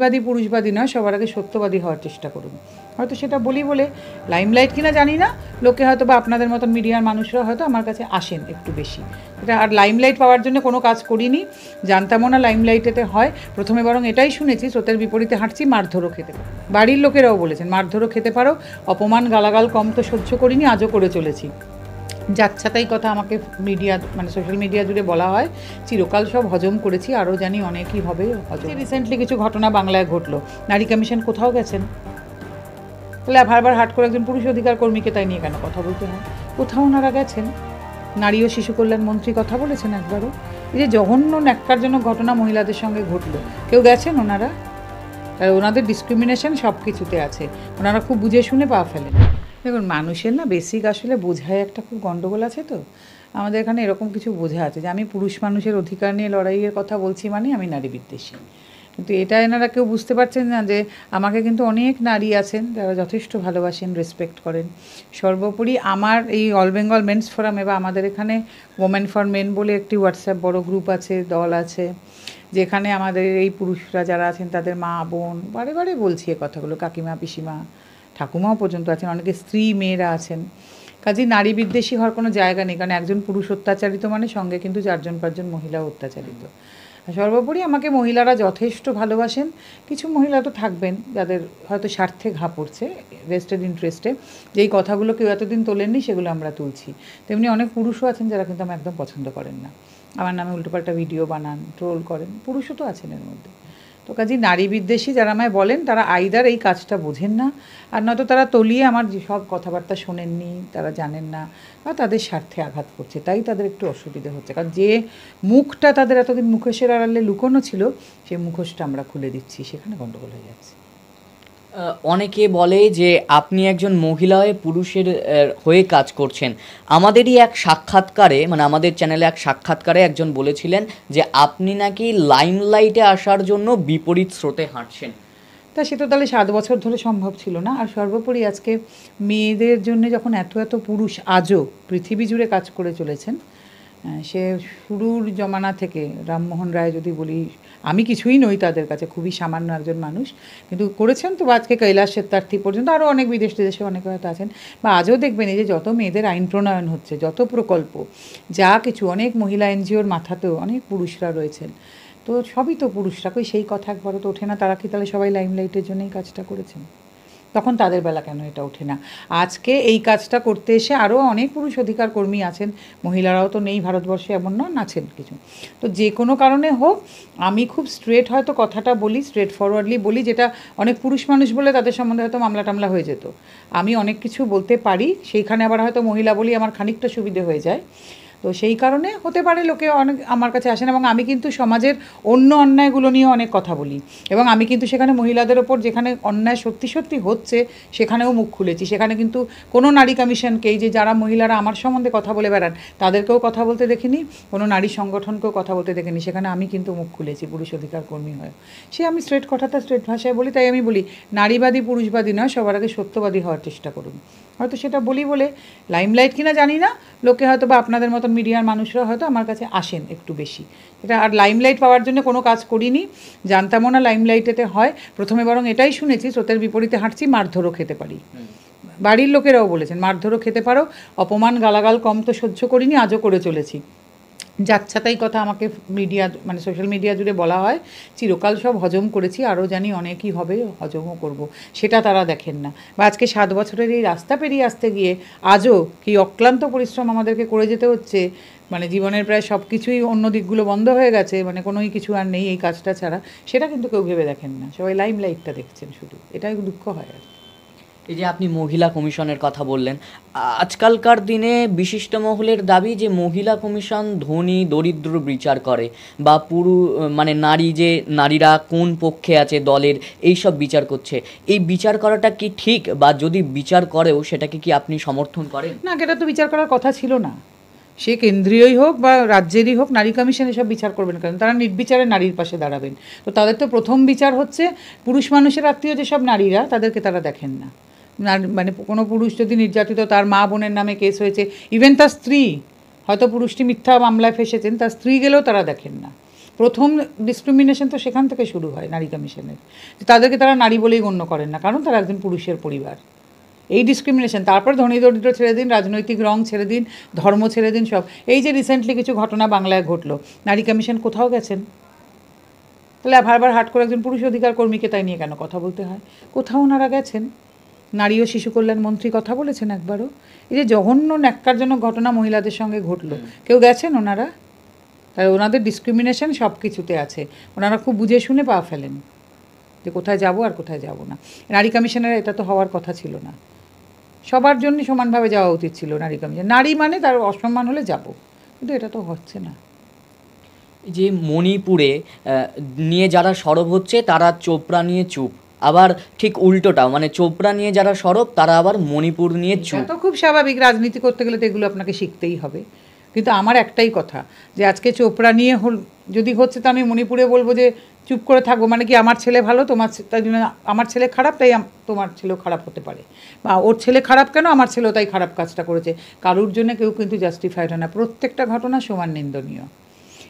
বাদী পুরুষবাদী নয়, সবার আগে সত্যবাদী হওয়ার চেষ্টা করুন। হয়তো সেটা বলি বলে লাইমলাইট কিনা জানি না, লোকে হয়তো বা আপনাদের মতন মিডিয়ার মানুষরা হয়তো আমার কাছে আসেন একটু বেশি। এটা আর লাইমলাইট পাওয়ার জন্য কোনো কাজ করিনি, জানতামও না লাইমলাইটেতে হয়। প্রথমে বরং এটাই শুনেছি, স্রোতের বিপরীতে হাঁটছি, মারধরও খেতে পারো। বাড়ির লোকেরাও বলেছেন মারধরও খেতে পারো, অপমান গালাগাল কম তো সহ্য করিনি, আজও করে চলেছি। যাচ্ছাতাই কথা আমাকে মিডিয়া সোশ্যাল মিডিয়া জুড়ে বলা হয়, চিরকাল সব হজম করেছি, আরও জানি অনেকই হবে হজম। রিসেন্টলি কিছু ঘটনা বাংলায় ঘটলো, নারী কমিশন কোথাও গেছেন? তাহলে বারবার হাট করে একজন পুরুষ অধিকার কর্মীকে তাই নিয়ে কেন কথা বলতে হয়? কোথাও ওনারা গেছেন? নারী ও শিশু কল্যাণ মন্ত্রী কথা বলেছেন একবারও? এই যে জঘন্য ন্যাক্কারজনক ঘটনা মহিলাদের সঙ্গে ঘটলো, কেউ গেছেন ওনারা? আর ওনাদের ডিসক্রিমিনেশন সব কিছুতে আছে, ওনারা খুব বুঝে শুনে পা ফেলেন। দেখুন, মানুষের না বেসিক আসলে বোঝায় একটা খুব গণ্ডগোল আছে। তো আমাদের এখানে এরকম কিছু বোঝা আছে যে আমি পুরুষ মানুষের অধিকার নিয়ে লড়াইয়ের কথা বলছি মানে আমি নারী বিদ্বেষী। কিন্তু এটা এনারা কেউ বুঝতে পারছেন না যে আমাকে কিন্তু অনেক নারী আছেন যারা যথেষ্ট ভালোবাসেন, রেসপেক্ট করেন। সর্বোপরি আমার এই অল বেঙ্গল মেন্স ফোরাম এবং আমাদের এখানে ওমেন ফর মেন বলে একটি হোয়াটসঅ্যাপ বড় গ্রুপ আছে, দল আছে, যেখানে আমাদের এই পুরুষরা যারা আছেন তাদের মা বোন, বারে বারে বলছি এ কথাগুলো, কাকিমা পিসিমা ঠাকুমাও পর্যন্ত আছেন, অনেকে স্ত্রী মেয়েরা আছেন। কাজেই নারী বিদ্বেষী হওয়ার কোনো জায়গা নেই, কারণ একজন পুরুষ অত্যাচারিত মানে সঙ্গে কিন্তু 4-5জন মহিলা অত্যাচারিত। সর্বোপরি আমাকে মহিলারা যথেষ্ট ভালোবাসেন। কিছু মহিলা তো থাকবেন যাদের হয়তো স্বার্থে ঘা পড়ছে, ভেস্টেড ইন্টারেস্টে, যেই কথাগুলো কেউ এতদিন তোলেননি সেগুলো আমরা তুলছি। তেমনি অনেক পুরুষও আছেন যারা কিন্তু আমি একদম পছন্দ করেন না, আমার নামে উল্টোপাল্টা ভিডিও বানান, ট্রোল করেন, পুরুষও তো আছেন এর মধ্যে। তো কাজেই নারী বিদ্বেষী যারা আমায় বলেন তারা আইদার এই কাজটা বোঝেন না, আর নয়তো তারা তলিয়ে আমার যেসব কথাবার্তা শোনেননি, তারা জানেন না, বা তাদের স্বার্থে আঘাত করছে, তাই তাদের একটু অসুবিধে হচ্ছে। কারণ যে মুখটা তাদের এতদিন মুখোশের আড়ালে লুকোনো ছিল, সেই মুখোশটা আমরা খুলে দিচ্ছি, সেখানে গণ্ডগোল হয়ে যাচ্ছে। অনেকে বলে যে আপনি একজন মহিলা হয়ে পুরুষের হয়ে কাজ করছেন। আমাদেরই এক সাক্ষাৎকারে, মানে আমাদের চ্যানেলে এক সাক্ষাৎকারে একজন বলেছিলেন যে আপনি নাকি লাইমলাইটে আসার জন্য বিপরীত স্রোতে হাঁটছেন। তা সে তো তাহলে 7 বছর ধরে সম্ভব ছিল না। আর সর্বোপরি আজকে মেয়েদের জন্য যখন এত এত পুরুষ আজও পৃথিবী জুড়ে কাজ করে চলেছেন, সে শুরুর জমানা থেকে রামমোহন রায় যদি বলি, আমি কিছুই নই তাদের কাছে, খুবই সামান্য একজন মানুষ, কিন্তু করেছেন তো আজকে কৈলাস সত্যার্থী পর্যন্ত, আরও অনেক বিদেশ দেশে অনেকে হয়তো আছেন, বা আজও দেখবেন এই যে যত মেয়েদের আইন প্রণয়ন হচ্ছে, যত প্রকল্প, যা কিছু, অনেক মহিলা এনজিওর মাথাতেও অনেক পুরুষরা রয়েছেন। তো সবই তো পুরুষরা, কই সেই কথা একবারও তো ওঠে না, তারা কি তাহলে সবাই লাইমলাইটের জন্যই কাজটা করেছেন? তখন তাদের বেলা কেন এটা ওঠে না? আজকে এই কাজটা করতে এসে আরও অনেক পুরুষ অধিকার কর্মী আছেন, মহিলারাও তো নেই ভারতবর্ষে, এমন নন, আছেন কিছু। তো যে কোনো কারণে হোক, আমি খুব স্ট্রেট হয়তো কথাটা বলি, স্ট্রেট ফরওয়ার্ডলি বলি, যেটা অনেক পুরুষ মানুষ বলে তাদের সম্বন্ধে হয়তো মামলা টামলা হয়ে যেত। আমি অনেক কিছু বলতে পারি, সেইখানে আবার হয়তো মহিলা বলি আমার খানিকটা সুবিধে হয়ে যায়। তো সেই কারণে হতে পারে লোকে অনেক আমার কাছে আসেন, এবং আমি কিন্তু সমাজের অন্য অন্যায়গুলো নিয়ে অনেক কথা বলি, এবং আমি কিন্তু সেখানে মহিলাদের ওপর যেখানে অন্যায় সত্যি সত্যি হচ্ছে সেখানেও মুখ খুলেছি। সেখানে কিন্তু কোনো নারী কমিশনকেই, যে যারা মহিলারা আমার সম্বন্ধে কথা বলে বেড়ান তাদেরকেও কথা বলতে দেখিনি, কোনো নারী সংগঠনকেও কথা বলতে দেখিনি, সেখানে আমি কিন্তু মুখ খুলেছি পুরুষ অধিকার কর্মী হয়ে। সে আমি স্ট্রেট কথাটা স্ট্রেট ভাষায় বলি, তাই আমি বলি নারীবাদী পুরুষবাদী নয়, সবার আগে সত্যবাদী হওয়ার চেষ্টা করুন। হয়তো সেটা বলি বলে লাইমলাইট কিনা জানি না, লোকে হয়তো বা আপনাদের মতন মিডিয়ার মানুষরা হয়তো আমার কাছে আসেন একটু বেশি। এটা আর লাইমলাইট পাওয়ার জন্য কোনো কাজ করিনি, জানতামও না লাইমলাইটেতে হয়। প্রথমে বরং এটাই শুনেছি, স্রোতের বিপরীতে হাঁটছি, মারধরও খেতে পারি। বাড়ির লোকেরাও বলেছেন মারধরও খেতে পারো, অপমান গালাগাল কম তো সহ্য করিনি, আজও করে চলেছি। যাচ্ছাতাই কথা আমাকে মিডিয়া সোশ্যাল মিডিয়া জুড়ে বলা হয়, চিরকাল সব হজম করেছি, আরও জানি অনেকই হবে হজমও করব, সেটা তারা দেখেন না। বা আজকে 7 বছরের এই রাস্তা পেরিয়ে আসতে গিয়ে আজও কি অক্লান্ত পরিশ্রম আমাদেরকে করে যেতে হচ্ছে, জীবনের প্রায় সব কিছুই, অন্য দিকগুলো বন্ধ হয়ে গেছে, কোনোই কিছু আর নেই এই কাজটা ছাড়া, সেটা কিন্তু কেউ ভেবে দেখেন না, সবাই লাইমলাইটটা দেখছেন শুধু, এটাই দুঃখ হয় আর। এই যে আপনি মহিলা কমিশনের কথা বললেন, আজকালকার দিনে বিশিষ্ট মহলের দাবি যে মহিলা কমিশন ধনী দরিদ্র বিচার করে, বা নারীরা কোন পক্ষে আছে দলের, এই সব বিচার করছে। এই বিচার করাটা কি ঠিক, বা যদি বিচার করেও সেটাকে কি আপনি সমর্থন করেন? না, এটা তো বিচার করার কথা ছিল না, সে কেন্দ্রীয়ই হোক বা রাজ্যেরই হোক, নারী কমিশন এসব বিচার করবেন কেন? তারা নির্বিচারে নারীর পাশে দাঁড়াবেন। তো তাদের তো প্রথম বিচার হচ্ছে পুরুষ মানুষের আত্মীয় যেসব নারীরা, তাদেরকে তারা দেখেন না। কোনো পুরুষ যদি নির্যাতিত, তার মা বোনের নামে কেস হয়েছে, ইভেন তার স্ত্রী, হয়তো পুরুষটি মিথ্যা মামলায় ফেসেছেন, তার স্ত্রী গেলেও তারা দেখেন না। প্রথম ডিসক্রিমিনেশন তো সেখান থেকে শুরু হয় নারী কমিশনের, তাদেরকে তারা নারী বলেই গণ্য করেন না, কারণ তারা একজন পুরুষের পরিবার। এই ডিসক্রিমিনেশন, তারপর ধনী দরিদ্র ছেড়ে দিন, রাজনৈতিক রং ছেড়ে দিন, ধর্ম ছেড়ে দিন, সব। এই যে রিসেন্টলি কিছু ঘটনা বাংলায় ঘটলো, নারী কমিশন কোথাও গেছেন? তাহলে বারবার হাট করে একজন পুরুষ অধিকার কর্মীকে তাই নিয়ে কেন কথা বলতে হয়? কোথাও ওনারা গেছেন? নারী ও শিশু কল্যাণ মন্ত্রী কথা বলেছেন একবারও? এই যে জঘন্য ন্যাক্কারজনক ঘটনা মহিলাদের সঙ্গে ঘটলো, কেউ গেছেন ওনারা? তাই ওনাদের ডিসক্রিমিনেশন সব কিছুতে আছে, ওনারা খুব বুঝে শুনে পা ফেলেন যে কোথায় যাব আর কোথায় যাব না। নারী কমিশনের এটা তো হওয়ার কথা ছিল না, সবার জন্য সমানভাবে যাওয়া উচিত ছিল নারী কমিশন। নারী মানে তার অসম্মান হলে যাব, কিন্তু এটা তো হচ্ছে না। যে মণিপুরে নিয়ে যারা সরব হচ্ছে তারা চোপড়া নিয়ে চুপ, আবার ঠিক উল্টোটাও, মানে চোপড়া নিয়ে যারা সরব তারা আবার মণিপুর নিয়ে চুপ। তো খুব স্বাভাবিক, রাজনীতি করতে গেলে তো এগুলো আপনাকে শিখতেই হবে। কিন্তু আমার একটাই কথা, যে আজকে চোপড়া নিয়ে যদি হচ্ছে, তা আমি মণিপুরে বলবো যে চুপ করে থাকবো, মানে কি আমার ছেলে ভালো, তাই জন্য আমার ছেলে খারাপ, তাই তোমার ছেলেও খারাপ হতে পারে, বা ওর ছেলে খারাপ কেন, আমার ছেলেও তাই খারাপ কাজটা করেছে। কারুর জন্য কেউ কিন্তু জাস্টিফাইড হয় না, প্রত্যেকটা ঘটনা সমান নিন্দনীয়।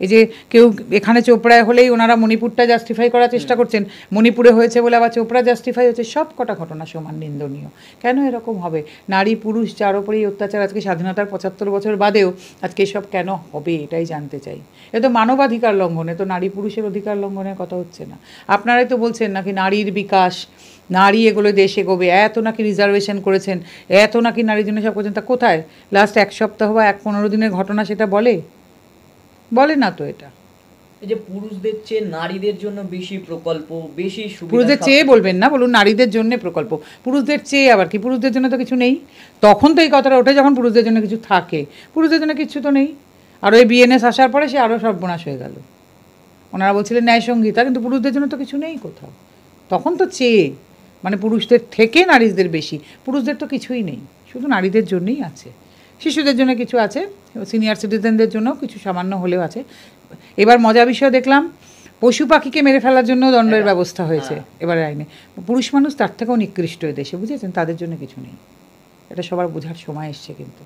এই যে কেউ এখানে চোপড়ায় হলেই ওনারা মণিপুরটা জাস্টিফাই করার চেষ্টা করছেন, মণিপুরে হয়েছে বলে আবার চোপড়া জাস্টিফাই হচ্ছে, সব কটা ঘটনা সমান নিন্দনীয়। কেন এরকম হবে? নারী পুরুষ যার ওপরেই অত্যাচার, আজকে স্বাধীনতার 75 বছর বাদেও আজকে এসব কেন হবে, এটাই জানতে চাই। এ তো মানবাধিকার লঙ্ঘন, এ তো নারী পুরুষের অধিকার লঙ্ঘনের কথা হচ্ছে না। আপনারাই তো বলছেন নাকি নারীর বিকাশ, নারী এগুলো দেশ এগোবে, এত নাকি রিজার্ভেশন করেছেন, এত নাকি নারীর জন্য সব করছেন, তা কোথায় লাস্ট 1 সপ্তাহ বা 15 দিনের ঘটনা সেটা বলে না তো। এটা এই যে পুরুষদের চেয়ে নারীদের জন্য বেশি প্রকল্প, বেশি সুবিধা, পুরুষদের চেয়ে বলবেন না, বলুন নারীদের জন্য প্রকল্প। পুরুষদের চেয়ে আবার কি? পুরুষদের জন্য তো কিছু নেই। তখন তো এই কথাটা ওঠে যখন পুরুষদের জন্য কিছু থাকে, পুরুষদের জন্য কিছু তো নেই। আর ওই বিএনএস আসার পরে সে আরও সর্বনাশ হয়ে গেল। ওনারা বলছিলেন ন্যায় সংহিতা, কিন্তু পুরুষদের জন্য তো কিছু নেই কোথাও। তখন তো চেয়ে, মানে পুরুষদের থেকে নারীদের বেশি, পুরুষদের তো কিছুই নেই, শুধু নারীদের জন্যই আছে। শিশুদের জন্য কিছু আছে, সিনিয়র সিটিজেনদের জন্য কিছু সামান্য হলেও আছে। এবার মজা বিষয় দেখলাম, পশু পাখিকে মেরে ফেলার জন্য দণ্ডের ব্যবস্থা হয়েছে এবারে আইনে। পুরুষ মানুষ তার থেকেও নিকৃষ্ট এ দেশে, বুঝেছেন? তাদের জন্য কিছু নেই, এটা সবার বোঝার সময় এসছে। কিন্তু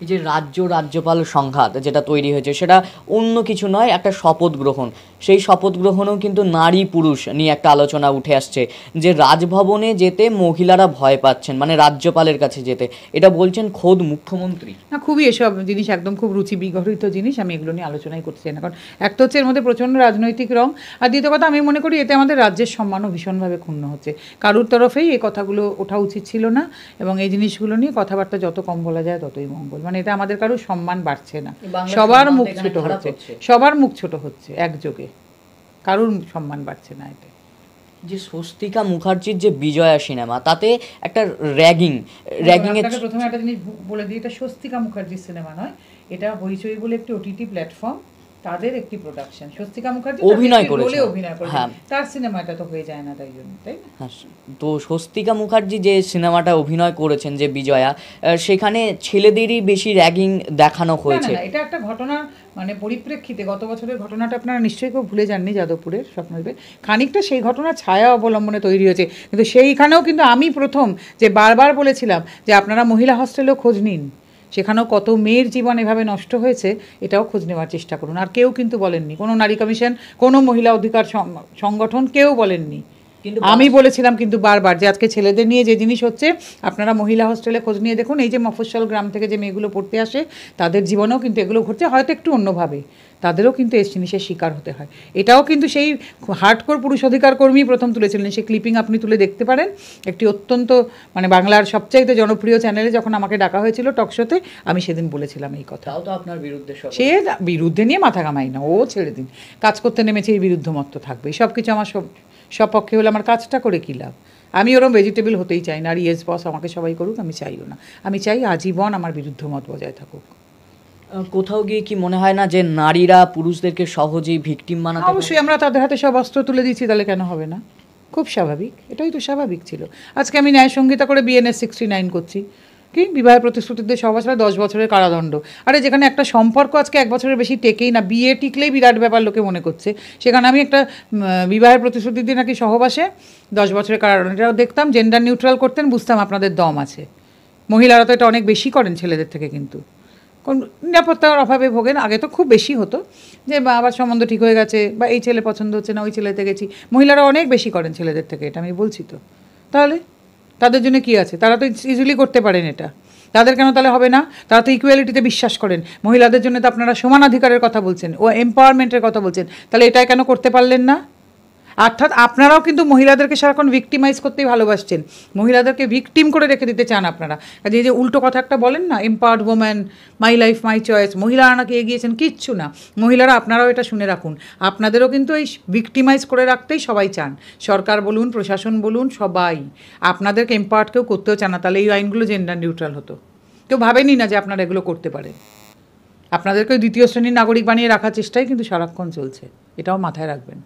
এই যে রাজ্যপাল সংঘাত যেটা তৈরি হয়েছে, সেটা অন্য কিছু নয়, একটা শপথ গ্রহণ। সেই শপথ গ্রহণেও কিন্তু নারী পুরুষ নিয়ে একটা আলোচনা উঠে আসছে, যে রাজভবনে যেতে মহিলারা ভয় পাচ্ছেন, মানে রাজ্যপালের কাছে যেতে, এটা বলছেন খোদ মুখ্যমন্ত্রী। না, খুবই এসব জিনিস একদম খুব রুচি বিগড়িত জিনিস, আমি এগুলো নিয়ে আলোচনাই করতে চাই না। কারণ এক তো হচ্ছে এর মধ্যে প্রচণ্ড রাজনৈতিক রং, আর দ্বিতীয় কথা আমি মনে করি এতে আমাদের রাজ্যের সম্মানও ভীষণভাবে ক্ষুণ্ণ হচ্ছে। কারুর তরফেই এই কথাগুলো ওঠা উচিত ছিল না, এবং এই জিনিসগুলো নিয়ে কথাবার্তা যত কম বলা যায় ততই মঙ্গল। মানে এটা আমাদের কারুর সম্মান বাড়ছে না, সবার মুখ ছোট হচ্ছে, সবার মুখ ছোট হচ্ছে একযোগে, কারুর সম্মান বাড়ছে না এতে। যে স্বস্তিকা মুখার্জির যে বিজয়া সিনেমা, তাতে একটা র্যাগিং এর প্রথমে একটা জিনিস বলে দিই, এটা স্বস্তিকা মুখার্জির সিনেমা নয়, এটা হইচই বলে একটি ওটিটি প্ল্যাটফর্ম, তাদের একটি প্রোডাকশন। স্বস্তিকা মুখার্জি অভিনয় করেছে, হ্যাঁ, তার সিনেমাটা তো হয়ে যায় না, তাই জন্য, তাই না? তো স্বস্তিকা মুখার্জি যে সিনেমাটা অভিনয় করেছেন, যে বিজয়া, সেখানে ছেলেদেরই বেশি র্যাগিং দেখানো হয়েছে। না, এটা একটা ঘটনা, মানে পরিপ্রেক্ষিতে গত বছরের ঘটনাটা আপনারা নিশ্চয়ই কেউ ভুলে যাননি, যাদবপুরের স্বপ্নদ্বীপে খানিকটা সেই ঘটনার ছায়া অবলম্বনে তৈরি হয়েছে। কিন্তু সেইখানেও কিন্তু আমি প্রথম যে বারবার বলেছিলাম যে আপনারা মহিলা হস্টেলেও খোঁজ নিন, সেখানেও কত মেয়ের জীবন এভাবে নষ্ট হয়েছে, এটাও খোঁজ নেওয়ার চেষ্টা করুন। আর কেউ কিন্তু বলেননি, কোনো নারী কমিশন, কোনো মহিলা অধিকার সংগঠন কেউ বলেননি। আমি বলেছিলাম কিন্তু বারবার যে আজকে ছেলেদের নিয়ে যে জিনিস হচ্ছে, আপনারা মহিলা হোস্টেলে খোঁজ নিয়ে দেখুন। এই যে মফস্বল গ্রাম থেকে যে মেয়েগুলো পড়তে আসে, তাদের জীবনেও কিন্তু এগুলো ঘটছে, হয়তো একটু অন্যভাবে, তাদেরও কিন্তু এই জিনিসের শিকার হতে হয়। এটাও কিন্তু সেই হার্ডকোর পুরুষ অধিকার কর্মী প্রথম তুলেছিলেন, সেই ক্লিপিং আপনি তুলে দেখতে পারেন। একটি অত্যন্ত, মানে বাংলার সবচাইতে জনপ্রিয় চ্যানেলে যখন আমাকে ডাকা হয়েছিল টক শোতে, আমি সেদিন বলেছিলাম এই কথা। তাও তো আপনার বিরুদ্ধে, সে বিরুদ্ধে নিয়ে মাথা কামাই না, ও ছেড়ে দিন, কাজ করতে নেমেছে, এই বিরুদ্ধ মত তো থাকবে। সব কিছু আমার সপক্ষে হলে আমার কাজটা করে কী লাভ? আমি ওরম ভেজিটেবল হতেই চাই না, আর ইয়েস বস আমাকে সবাই করুক, আমি চাইও না। আমি চাই আজীবন আমার বিরুদ্ধ মত বজায় থাকুক। কোথাও গিয়ে কি মনে হয় না যে নারীরা পুরুষদেরকে সহজেই ভিকটিম বানাতে? অবশ্যই, আমরা তাদের হাতে সব অস্ত্র তুলে দিচ্ছি, তাহলে কেন হবে না? খুব স্বাভাবিক, এটাই তো স্বাভাবিক ছিল। আজকে আমি ন্যায় সংহিতা করে বিএনএস 69 করছি, কি বিবাহের প্রতিশ্রুতিতে 6 বছরে 10 বছরের কারাদণ্ড। আরে যেখানে একটা সম্পর্ক আজকে 1 বছরের বেশি টেকেই না, বিয়ে টিকলেই বিরাট ব্যাপার লোকে মনে করছে, সেখানে আমি একটা বিবাহের প্রতিশ্রুতি দিয়ে নাকি সহবাসে 10 বছরের কারাদণ্ড, এটাও দেখতাম। জেন্ডার নিউট্রাল করতেন, বুঝতাম আপনাদের দম আছে। মহিলারা তো এটা অনেক বেশি করেন ছেলেদের থেকে, কিন্তু কোন নিরাপত্তার অভাবে ভোগেন। আগে তো খুব বেশি হতো যে বা আবার সম্বন্ধ ঠিক হয়ে গেছে বা এই ছেলে পছন্দ হচ্ছে না ওই ছেলেতে গেছি, মহিলারা অনেক বেশি করেন ছেলেদের থেকে, এটা আমি বলছি তো। তাহলে তাদের জন্য কি আছে, তারা তো ইজিলি করতে পারেন এটা, তাদের কেন তাহলে হবে না? তারা তো ইকুয়ালিটিতে বিশ্বাস করেন, মহিলাদের জন্য তো আপনারা সমানাধিকারের কথা বলছেন ও এম্পাওয়ারমেন্টের কথা বলছেন, তাহলে এটা কেন করতে পারলেন না? অর্থাৎ আপনারাও কিন্তু মহিলাদেরকে সারাক্ষণ ভিক্টিমাইজ করতেই ভালোবাসছেন, মহিলাদেরকে ভিকটিম করে রেখে দিতে চান আপনারা। কাজে এই যে উল্টো কথা একটা বলেন না, empowered woman, my life my choice, মহিলারা নাকি এগিয়েছেন, কিচ্ছু না। মহিলারা, আপনারাও এটা শুনে রাখুন, আপনাদেরও কিন্তু এই ভিক্টিমাইজ করে রাখতেই সবাই চান, সরকার বলুন, প্রশাসন বলুন, সবাই আপনাদেরকে এম্পাওয়ার্ড কেউ করতেও চান না। তাহলে এই আইনগুলো জেন্ডার নিউট্রাল হতো। কেউ ভাবেনি না যে আপনারা এগুলো করতে পারেন, আপনাদেরকেও দ্বিতীয় শ্রেণীর নাগরিক বানিয়ে রাখার চেষ্টাই কিন্তু সারাক্ষণ চলছে, এটাও মাথায় রাখবেন।